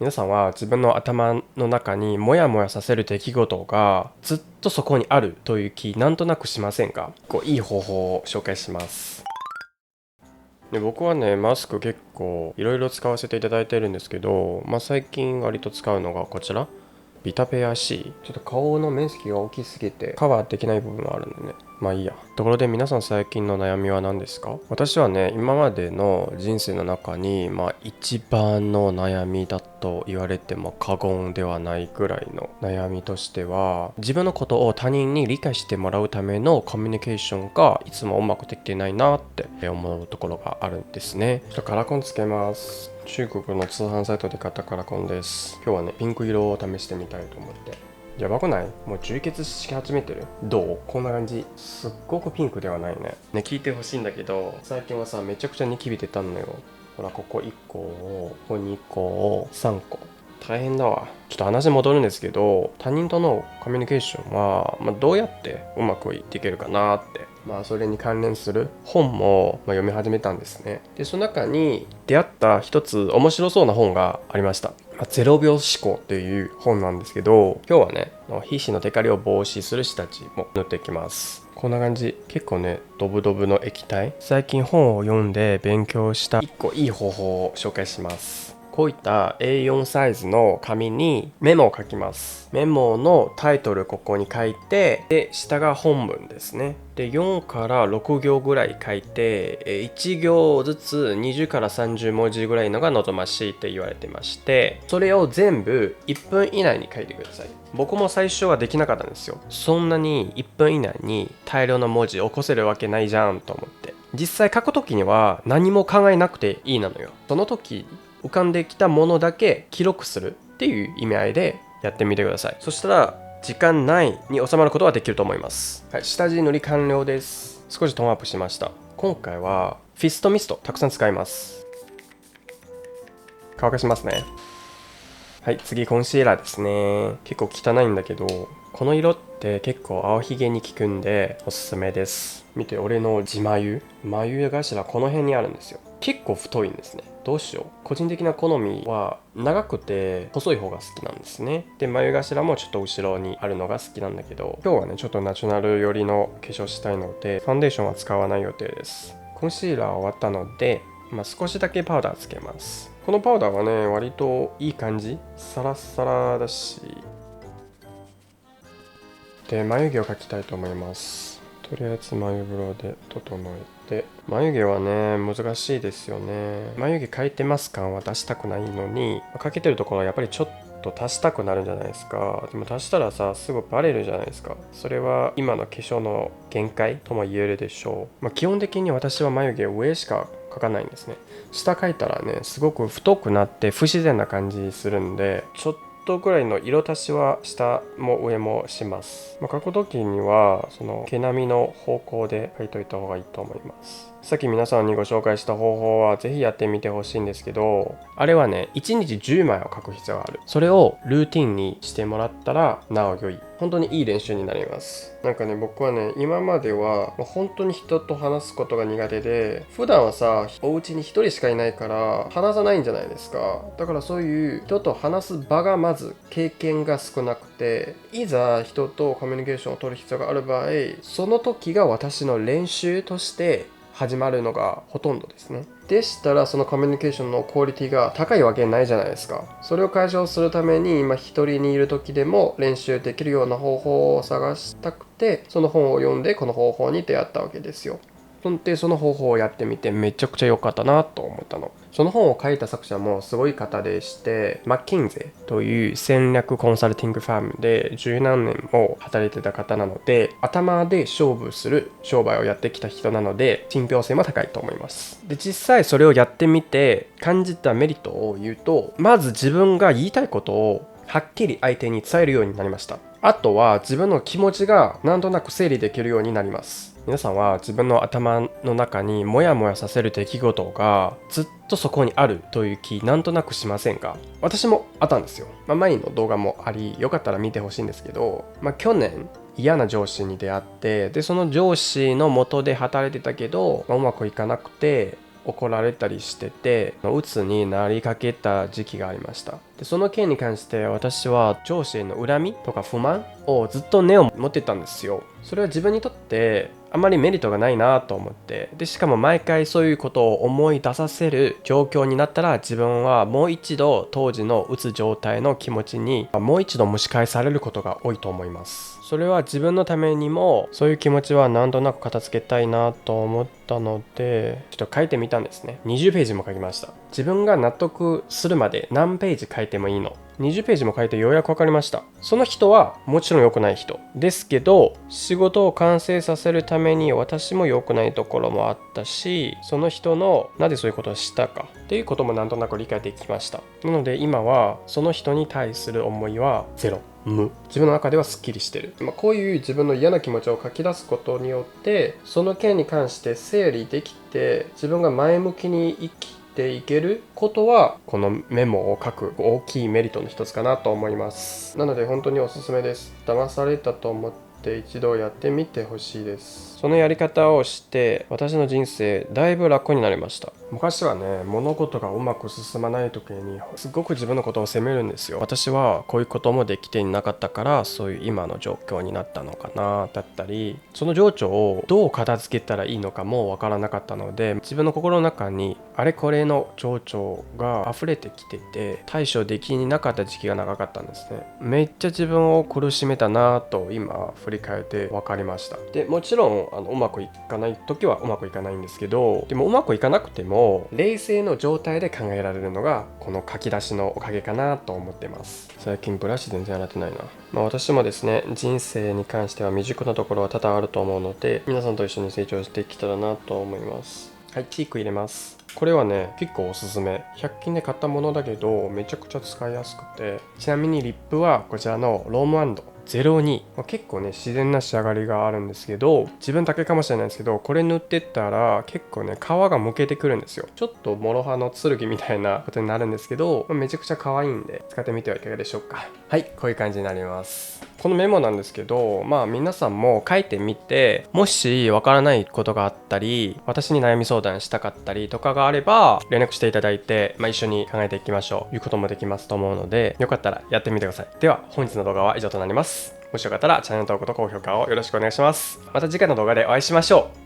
皆さんは自分の頭の中にモヤモヤさせる出来事がずっとそこにあるという気なんとなくしませんか？いい方法を紹介します。で、僕はね、マスク結構いろいろ使わせていただいてるんですけど、最近割と使うのがこちら、ビタペア C。ちょっと顔の面積が大きすぎてカバーできない部分があるんでね。いいや。ところで皆さん最近の悩みは何ですか？私はね、今までの人生の中に、一番の悩みだと言われても過言ではないくらいの悩みとしては、自分のことを他人に理解してもらうためのコミュニケーションがいつもうまくできてないなって思うところがあるんですね。ちょっとカラコンつけます。中国の通販サイトで買ったカラコンです。今日はね、ピンク色を試してみたいと思って。やばくない？もう充血し始めてる？どう？こんな感じ。すっごくピンクではないね。聞いてほしいんだけど、最近はさ、めちゃくちゃニキビ出たのよ。ほら、ここ1個を、ここ2個を、3個。大変だわ。ちょっと話戻るんですけど、他人とのコミュニケーションは、どうやってうまくいっていけるかなって。それに関連する本も、読み始めたんですね。で、その中に出会った一つ面白そうな本がありました。0秒思考っていう本なんですけど、今日はね、皮脂のテカリを防止する下地も塗っていきます。こんな感じ。結構ね、ドブドブの液体。最近本を読んで勉強した1個いい方法を紹介します。こういった A4 サイズの紙にメモを書きます。メモのタイトルここに書いて、で、下が本文ですね。で、4から6行ぐらい書いて、1行ずつ20から30文字ぐらいのが望ましいって言われてまして、それを全部1分以内に書いてください。僕も最初はできなかったんですよ。そんなに1分以内に大量の文字を起こせるわけないじゃんと思って。実際書くときには何も考えなくていいなのよ。その時浮かんできたものだけ記録するっていう意味合いでやってみてください。そしたら時間内に収まることができると思います。はい、下地塗り完了です。少しトーンアップしました。今回はフィストミストたくさん使います。乾かしますね。はい、次コンシーラーですね。結構汚いんだけど、この色って結構青ひげに効くんでおすすめです。見て、俺の自眉頭この辺にあるんですよ。結構太いんですね。どうしよう。個人的な好みは長くて細い方が好きなんですね。で、眉頭もちょっと後ろにあるのが好きなんだけど、今日はねちょっとナチュラル寄りの化粧したいのでファンデーションは使わない予定です。コンシーラー終わったので、少しだけパウダーつけます。このパウダーはね割といい感じ、サラサラだし。で、眉毛を描きたいと思います。とりあえず眉ブロで整えて、眉毛はね難しいですよね。眉毛描いてます感は出したくないのに、描けてるところはやっぱりちょっと足したくなるんじゃないですか。でも足したらさ、すぐバレるじゃないですか。それは今の化粧の限界とも言えるでしょう。基本的に私は眉毛上しか描かないんですね。下描いたらねすごく太くなって不自然な感じするんで、ちょっとぐらいの色足しは下も上もします。描く時にはその毛並みの方向で描いといた方がいいと思います。さっき皆さんにご紹介した方法はぜひやってみてほしいんですけど、あれはね1日10枚を描く必要がある。それをルーティンにしてもらったらなお良い。本当にいい練習になります。僕はね今までは本当に人と話すことが苦手で、普段はさお家に一人しかいないから話さないんじゃないですか。だからそういう人と話す場がまず経験が少なくて、いざ人とコミュニケーションを取る必要がある場合、その時が私の練習として始まるのがほとんどですね。でしたらそのコミュニケーションのクオリティが高いわけないじゃないですか。それを解消するために今一人にいる時でも練習できるような方法を探したくて、その本を読んでこの方法に出会ったわけですよ。でその方法をやってみてめちゃくちゃ良かったなと思ったの。その本を書いた作者もすごい方でして、マッキンゼという戦略コンサルティングファームで十何年も働いてた方なので、頭で勝負する商売をやってきた人なので信憑性も高いと思います。で、実際それをやってみて感じたメリットを言うと、まず自分が言いたいことをはっきり相手に伝えるようになりました。あとは自分の気持ちがなんとなく整理できるようになります。皆さんは自分の頭の中にモヤモヤさせる出来事がずっとそこにあるという気なんとなくしませんか？私もあったんですよ。前の動画もあり、よかったら見てほしいんですけど、去年嫌な上司に出会って、でその上司の下で働いてたけど、うまくいかなくて怒られたりしてて、鬱になりかけた時期がありました。でその件に関して私は上司への恨みとか不満をずっと根を持ってたんですよ。それは自分にとってあまりメリットがないなと思って、でしかも毎回そういうことを思い出させる状況になったら、自分はもう一度当時の鬱状態の気持ちにもう一度蒸し返されることが多いと思います。それは自分のためにもそういう気持ちはなんとなく片付けたいなと思ったので、ちょっと書いてみたんですね。20ページも書きました。自分が納得するまで何ページ書いてもいいの。20ページも書いてようやく分かりました。その人はもちろん良くない人ですけど、仕事を完成させるために私も良くないところもあったし、その人のなぜそういうことをしたかっていうこともなんとなく理解できました。なので今はその人に対する思いはゼロ、無。自分の中ではすっきりしてる。こういう自分の嫌な気持ちを書き出すことによって、その件に関して整理できて、自分が前向きに生きていけることは、このメモを書く大きいメリットの一つかなと思います。なので本当におすすめです。騙されたと思って一度やってみてほしいです。そのやり方をして私の人生だいぶ楽になりました。昔はね、物事がうまく進まない時にすごく自分のことを責めるんですよ。私はこういうこともできていなかったからそういう今の状況になったのかなだったり、その情緒をどう片付けたらいいのかもわからなかったので、自分の心の中にあれこれの情緒が溢れてきてて対処できなかった時期が長かったんですね。めっちゃ自分を苦しめたなと今振り返って分かりました。でもちろんうまくいかない時はうまくいかないんですけど、でもうまくいかなくても冷静の状態で考えられるのがこの書き出しのおかげかなと思ってます。最近ブラシ全然洗ってないな。私もですね、人生に関しては未熟なところは多々あると思うので、皆さんと一緒に成長していけたらなと思います。はい、チーク入れます。これはね、結構おすすめ。100均で買ったものだけどめちゃくちゃ使いやすくて、ちなみにリップはこちらのローム02、結構ね自然な仕上がりがあるんですけど、自分だけかもしれないんですけど、これ塗ってったら結構ね皮がむけてくるんですよ。ちょっと諸刃の剣みたいなことになるんですけど、めちゃくちゃ可愛いんで使ってみてはいかがでしょうか。はい、こういう感じになります。このメモなんですけど、皆さんも書いてみて、もしわからないことがあったり私に悩み相談したかったりとかがあれば連絡していただいて、一緒に考えていきましょう。いうこともできますと思うので、よかったらやってみてください。では本日の動画は以上となります。もしよかったらチャンネル登録と高評価をよろしくお願いします。また次回の動画でお会いしましょう。